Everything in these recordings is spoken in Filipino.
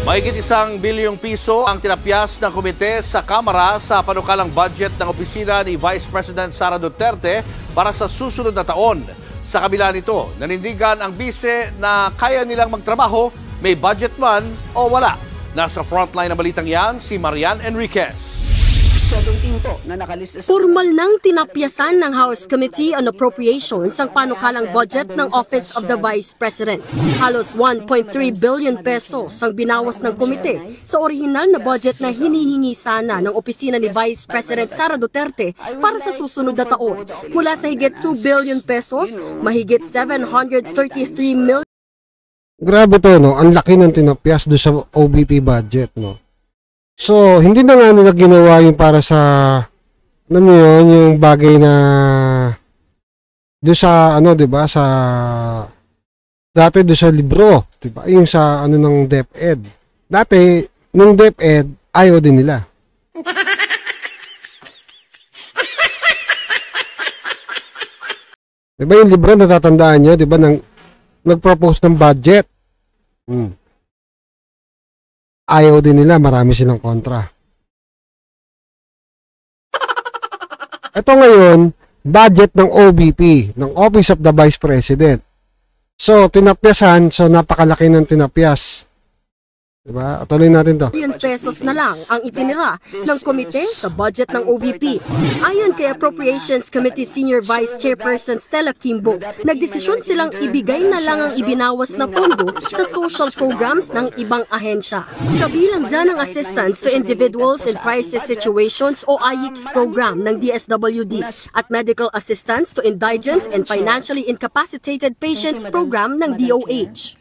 Mahigit ₱1 billion ang tinapyas ng komite sa Kamara sa panukalang budget ng opisina ni Vice President Sara Duterte para sa susunod na taon. Sa kabila nito, nanindigan ang bise na kaya nilang magtrabaho, may budget man o wala. Nasa frontline ng balitang yan, si Marian Enriquez. Formal nang tinapyasan ng House Committee on Appropriations ang panukalang budget ng Office of the Vice President. Halos 1.3 billion pesos ang binawas ng komite sa orihinal na budget na hinihingi sana ng opisina ni Vice President Sara Duterte para sa susunod na taon. Mula sa higit 2 billion pesos, mahigit 733 million. Grabe to, no? Ang laki ng tinapyas do sa OBP budget, no? So, hindi na nga nila ginawa yung para sa, alam mo yun, yung bagay na, doon sa, ano, diba, sa, dati doon sa libro, diba, yung sa, ano, ng DepEd. Dati, nung DepEd, ayaw din nila. Diba yung libro, natatandaan nyo, diba, nag-propose ng budget. Ayaw din nila, marami silang kontra. Ito ngayon, budget ng OBP, ng Office of the Vice President. So, tinapyasan, so napakalaki ng tinapyas. Diba? Tuloy natin to. Pesos na lang ang itinira ng komite sa budget ng OVP. Ayon kay Appropriations Committee Senior Vice Chairperson Stella Kimbo, nagdesisyon silang ibigay na lang ang ibinawas na pondo sa social programs ng ibang ahensya. Kabilang dyan ang Assistance to Individuals in Crisis Situations o AICS program ng DSWD at Medical Assistance to Indigent and Financially Incapacitated Patients program ng DOH.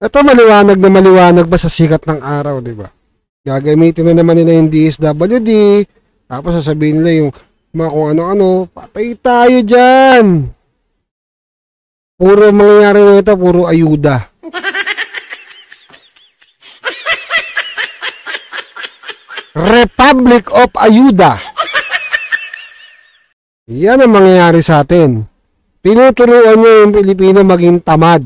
Ito maliwanag na maliwanag ba sa sikat ng araw, di ba? Gagamitin na naman nila yung DSWD, tapos sasabihin nila yung mga kung ano-ano, patay tayo dyan. Puro mangyayari na ito, puro ayuda. Republic of Ayuda. Yan ang mangyayari sa atin. Tinuturuan niyo yung Pilipino maging tamad.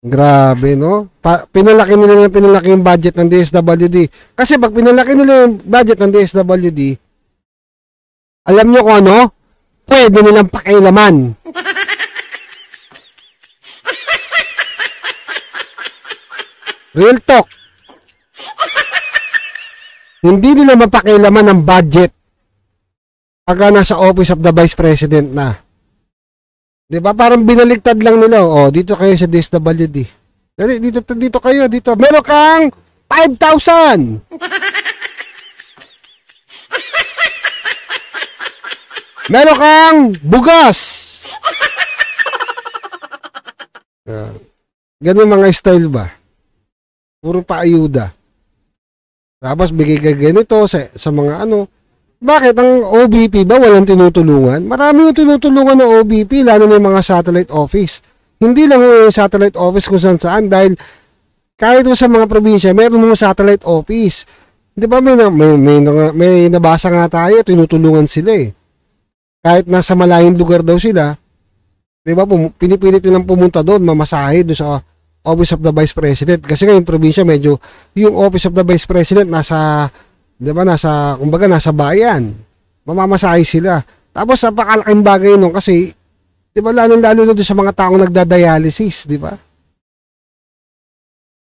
Grabe, no? Pinalaki nila yung budget ng DSWD. Kasi pag pinalaki nila yung budget ng DSWD, alam nyo kung ano? Pwede nilang pakialaman. Real talk. Hindi nila mapakialaman ang budget pagka nasa Office of the Vice President na. Diba? Parang binaligtad lang nila. Oh, dito kayo sa DSWD. Dito kayo, dito. Meron kang 5,000. Meron kang bugas. Ganun mga style ba? Puro paayuda. Tapos bigay ka ganito sa mga ano. Bakit ang OBP ba walang tinutulungan? Marami yung tinutulungan ng OBP, lalo na yung mga satellite office. Hindi lang yung satellite office kung saan dahil kahit sa mga probinsya, meron mga satellite office. Di ba may nabasa nga tayo, tinutulungan sila eh. Kahit nasa malayong lugar daw sila, di ba pinipilit nilang pumunta doon, mamasahe doon sa Office of the Vice President. Kasi ngayong probinsya medyo yung Office of the Vice President nasa, di ba, kumbaga nasa bayan. Mamamasahe sila. Tapos napakalaking bagay nun kasi, di ba, lalo na doon sa mga taong nagda-dialysis, di ba?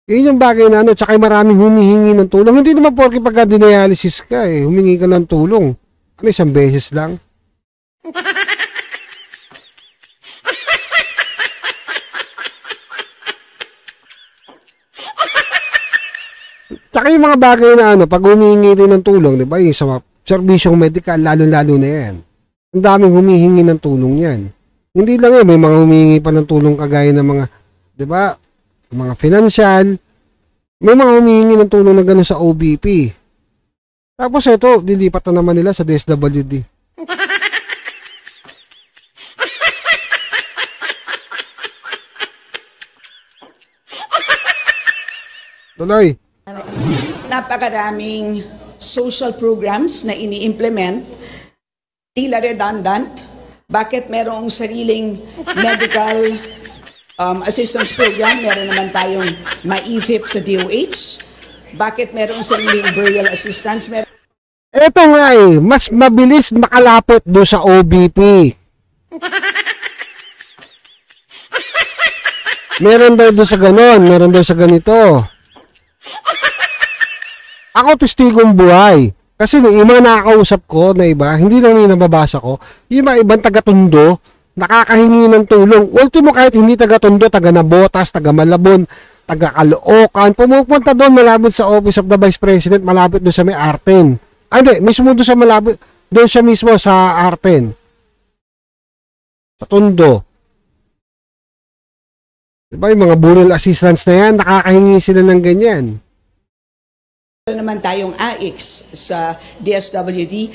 Yun yung bagay na ano, tsaka maraming humihingi ng tulong. Hindi naman porke pagka dialysis ka eh, humingi ka ng tulong. Ano, isang beses lang? Tsaka yung mga bagay na ano, pag humihingi rin ng tulong, di ba, yung sa serbisyong medikal, lalo-lalo na yan. Ang daming humihingi ng tulong yan. Hindi lang yan, may mga humihingi pa ng tulong kagaya ng mga, di ba, mga financial. May mga humihingi ng tulong na gano'n sa OBP. Tapos ito, dilipat na naman nila sa DSWD. Tuloy. Napakaraming social programs na ini-implement, tila redundant. Bakit merong sariling medical assistance program? Meron naman tayong ma-EFIP sa DOH. Bakit merong sariling burial assistance? Ito nga mas mabilis makalapit doon sa OBP. Meron daw doon sa ganon, meron daw sa ganito. Ako testigong buhay. Kasi may mga nakakausap ko na iba, hindi lang yung nababasa ko, yung mga ibang taga-Tondo, nakakahingi ng tulong. Ultimo kahit hindi taga-Tondo, taga-Nabotas, taga-Malabon, taga-Caloocan, pumupunta doon malapit sa Office of the Vice President, malapit doon sa may Arten. Hindi, mismo doon sa malapit, doon siya mismo sa Arten. Sa Tondo. Diba yung mga burial assistance na yan, nakakahingi sila ng ganyan. Naman tayong AIX sa DSWD.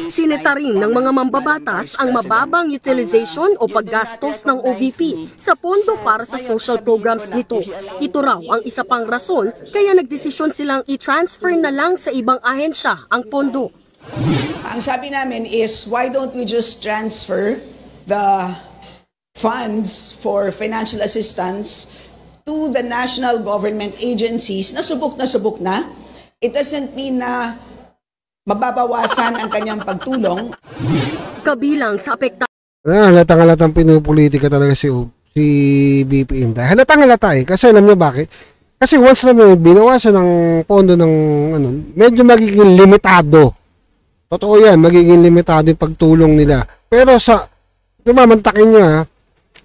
Sineta rin ng mga mambabatas ang mababang utilization o paggastos ng OVP sa pondo para sa social programs nito. Ito raw ang isa pang rason kaya nagdesisyon silang i-transfer na lang sa ibang ahensya ang pondo. Ang sabi namin is, why don't we just transfer the funds for financial assistance to the national government agencies na subok na. It doesn't mean na mababawasan ang kanyang pagtulong. Kabilang sa Halatang pinupolitika talaga si BP Inday. Halatang-halata kasi alam niyo bakit? Kasi once na binawasan ng pondo ng medyo magiging limitado. Totoo yan, magiging limitado yung pagtulong nila. Pero di ba, mantakin niya,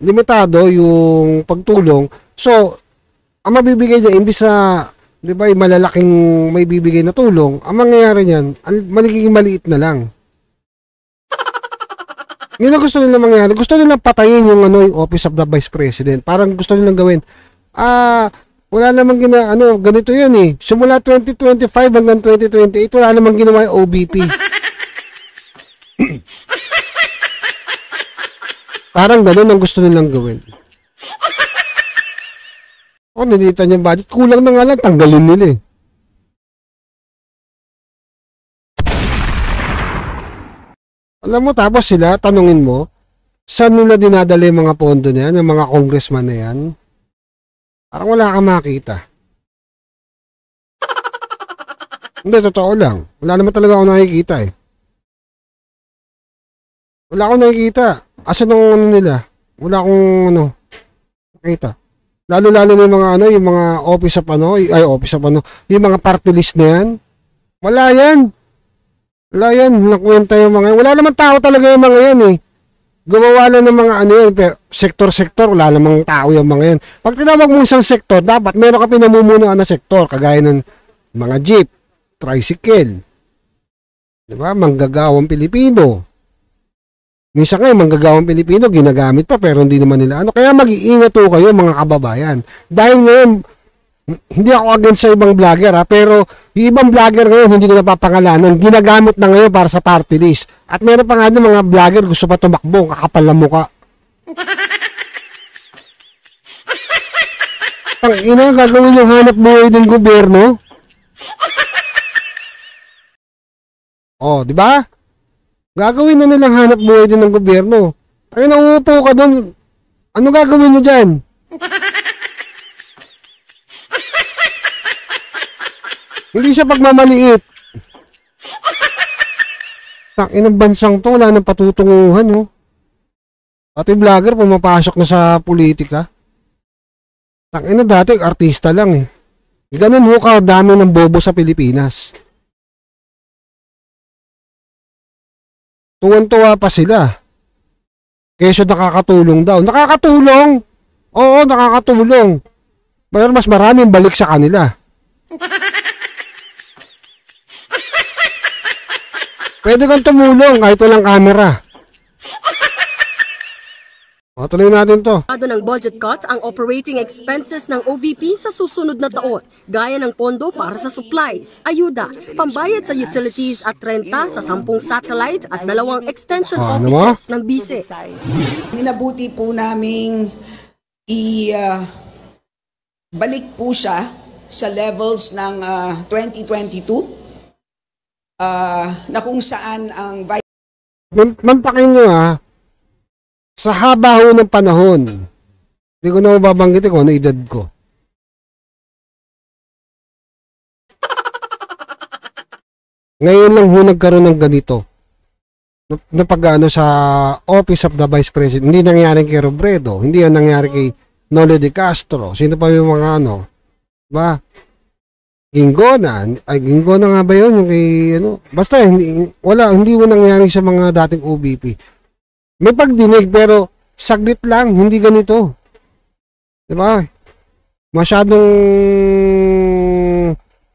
limitado yung pagtulong. So, ang mabibigay niya, imbis na, di ba, malalaking may bibigay na tulong, ang mangyayari niyan, magiging maliit na lang. Yun ang gusto nila mangyayari. Gusto nilang patayin yung, yung Office of the Vice President. Parang gusto nilang gawin, wala namang ganito yan eh. Simula 2025 hanggang 2028, wala namang ginawa yung OBP. Parang ganun ang gusto nilang gawin. Nilita niya budget. Kulang na nga lang, tanggalin nila eh. Alam mo, tapos sila, tanungin mo, saan nila dinadala yung mga pondo na yan, yung mga congressman na yan? Parang wala kang makita. Hindi, totoo lang. Wala naman talaga ako nakikita eh. Wala akong nakikita. Asan ang nila? Wala akong nakita. Lalo-lalo na yung mga yung mga office of yung mga party list na yan. Wala yan. Nakwenta yung mga yan. Wala naman tao talaga yung mga yan eh. Gumawa lang ng mga yan, pero sektor-sektor, wala namang tao yung mga yan. Pag tinawag mo isang sektor, dapat meron ka pinamumunuan na sektor, kagaya ng mga jeep, tricycle, diba? Manggagawang Pilipino. Minsan ngayon, manggagawang Pilipino, ginagamit pa, pero hindi naman nila Kaya mag-iingat po kayo, mga kababayan. Dahil ngayon, hindi ako against sa ibang vlogger, pero yung ibang vlogger ngayon, hindi ko napapangalanan, ginagamit na ngayon para sa party list. At meron pa nga mga vlogger, gusto pa tumakbo, kakapal na mukha. Ang ina, gagawin yung hanap buhay ng gobyerno? Di ba? Gagawin na nilang hanap buhay din ng gobyerno. Ay, nauupo ka doon. Ano gagawin nyo dyan? Hindi siya pagmamaliit. Inang bansang to, wala nang patutunguhan. Pati vlogger, pumapasok na sa politika. Dati, artista lang eh. Ganun kadami ng bobo sa Pilipinas. Tuwan-tuwa pa sila. Kesyo nakakatulong daw. Nakakatulong! Oo, nakakatulong. Pero mas maraming balik sa kanila. Pwede kang tumulong kahit walang camera. Tuloy natin to. Ng budget cut ang operating expenses ng OVP sa susunod na taon, gaya ng pondo para sa supplies, ayuda, pambayad sa utilities at renta sa 10 satellite at 2 extension offices ng BICE. Minabuti po naming balik po siya sa levels ng 2022 na kung saan ang Mampakin nyo sa haba ho ng panahon, hindi ko na mababanggitin ko ano edad ko. Ngayon lang ho nagkaroon ng ganito. Na pag-ano sa Office of the Vice President, hindi nangyari kay Robredo, hindi yan nangyari kay Nolo de Castro. Sino pa yung mga ano? Ba? Ginggona nga ba yun? Yung kay, ano? Basta, hindi mo nangyari sa mga dating OVP. May pagdinig, pero saglit lang, hindi ganito. Diba? Masyadong,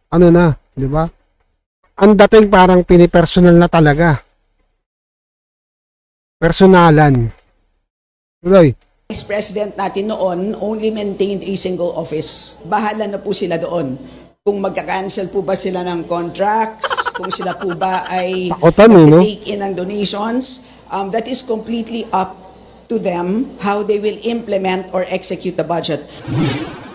ano na, diba? Ang dating parang pinipersonal na talaga. Personalan. Tuloy. Vice President natin noon only maintained a single office. Bahala na po sila doon. Kung magka-cancel po ba sila ng contracts, kung sila po ba ay take in ng donations, that is completely up to them how they will implement or execute the budget.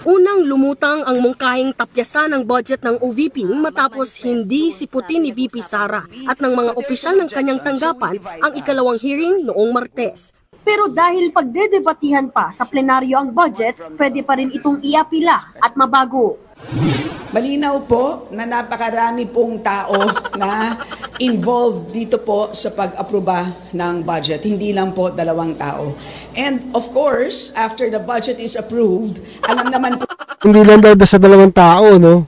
Unang lumutang ang mungkahing tapyasan ng budget ng OVP matapos hindi siputin ni VP Sara at ng mga opisyal ng kanyang tanggapan ang ikalawang hearing noong Martes. Pero dahil pagdedebatihan pa sa plenaryo ang budget, pwede pa rin itong iapila at mabago. Malinaw po na napakarami pong tao na involved dito po sa pag-aproba ng budget. Hindi lang po 2 tao. And of course, after the budget is approved, alam naman po... Hindi lang daw sa 2 tao, no?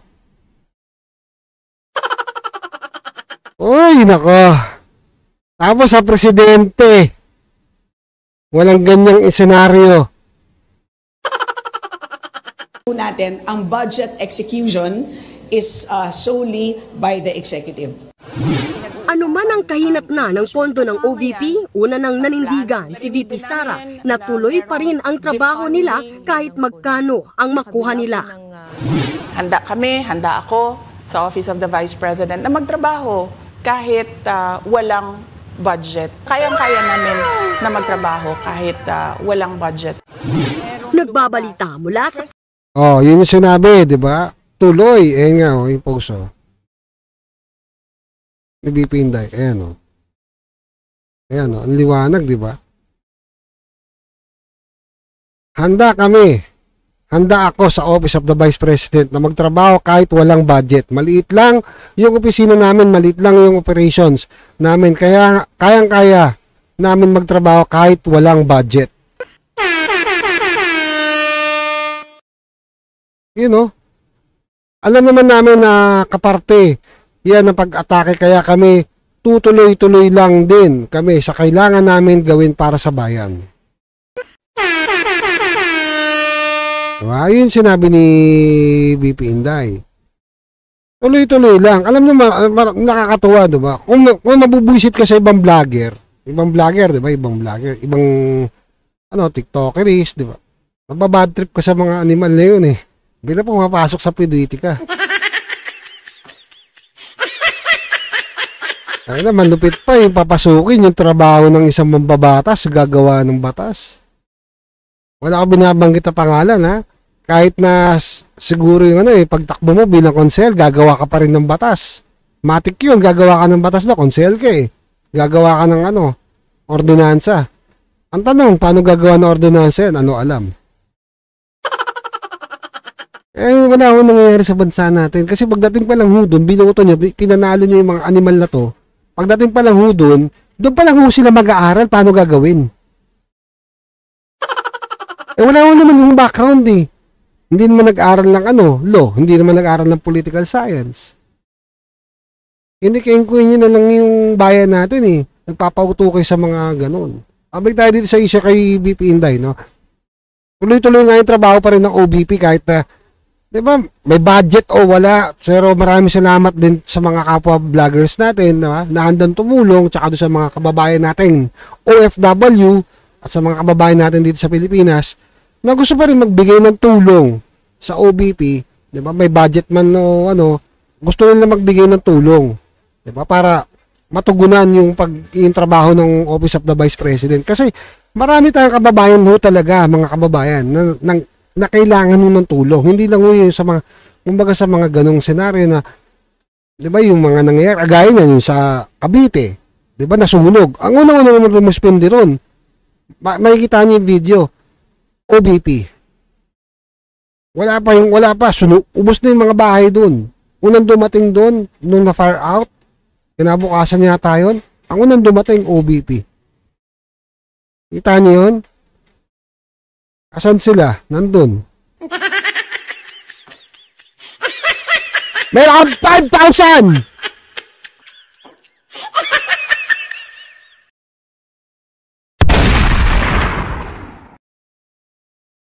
Uy, nako. Tapos sa presidente. Walang ganyang senaryo. Natin, ang budget execution is solely by the executive. Ano man ang kahinatnan ng pondo ng OVP, una nang nanindigan si VP Sara na tuloy pa rin ang trabaho nila kahit magkano ang makuha nila. Handa kami, handa ako sa Office of the Vice President na magtrabaho kahit walang budget. Kayang-kaya namin na magtrabaho kahit walang budget. Nagbabalita mula sa... Oh, yun yung sinabi, di ba? Tuloy, nga, yung post, ni VP Inday, ayan, ang liwanag, di ba? Handa kami, handa ako sa Office of the Vice President na magtrabaho kahit walang budget. Maliit lang yung opisina namin, maliit lang yung operations namin, kaya kayang-kaya namin magtrabaho kahit walang budget. Alam naman namin na kaparte yan ang pag-atake, kaya kami tutuloy-tuloy lang din kami sa kailangan namin gawin para sa bayan. Diba? Yun sinabi ni VP Inday. Tuloy-tuloy lang. Alam naman, nakakatuwa, diba? Kung nabubuisit ka sa ibang vlogger, diba? Ibang tiktokeries, diba? Mababad trip ka sa mga animal na yun eh. Bila pumapasok sa politika. Ay naman, lupit pa yung papasukin yung trabaho ng isang mambabatas, gagawa ng batas. Wala ka binabanggit na pangalan, ha? Kahit na siguro yung pagtakbo mo bilang konsel, gagawa ka pa rin ng batas. Matik yun, gagawa ka ng batas na, konsel ka eh. Gagawa ka ng ordinansa. Ang tanong, paano gagawa ng ordinansa yan? Ano alam? Wala akong nangyayari sa bansa natin. Kasi pagdating pa lang ho doon, binuto nyo, pinanalo nyo yung mga animal na to. Pagdating pa lang ho doon pa lang ho sila mag-aaral paano gagawin. Wala ho naman yung background eh. Hindi naman nag-aaral ng law. Hindi naman nag-aaral ng political science. Hindi kayang-kuhin nyo na lang yung bayan natin eh. Nagpapauto kayo sa mga ganon. Abig tayo dito sa isya kay VP Inday, no? Tuloy-tuloy nga yung trabaho pa rin ng OVP kahit na diba, may budget o wala. Pero maraming salamat din sa mga kapwa vloggers natin na handang tumulong, tsaka doon sa mga kababayan natin OFW at sa mga kababayan natin dito sa Pilipinas na gusto pa rin magbigay ng tulong sa OVP. Diba? May budget man o gusto nila magbigay ng tulong. Diba? Para matugunan yung trabaho ng Office of the Vice President. Kasi marami tayong kababayan talaga, mga kababayan, na kailangan ng tulong. Hindi lang yung sa mga kumbaga sa mga ganong senaryo na, di ba, yung mga nangyayari, agaya na yung sa Cavite, di ba, nasunog. Ang unang-una naman rumuspindi ron, makikita niyo yung video, OBP. Wala pa, ubos na yung mga bahay doon. Unang dumating doon, nung na-fire out, kinabukasan yata yun, ang unang dumating, OBP. Kita niyo yun? Asan sila? Nandun. Meron 5,000!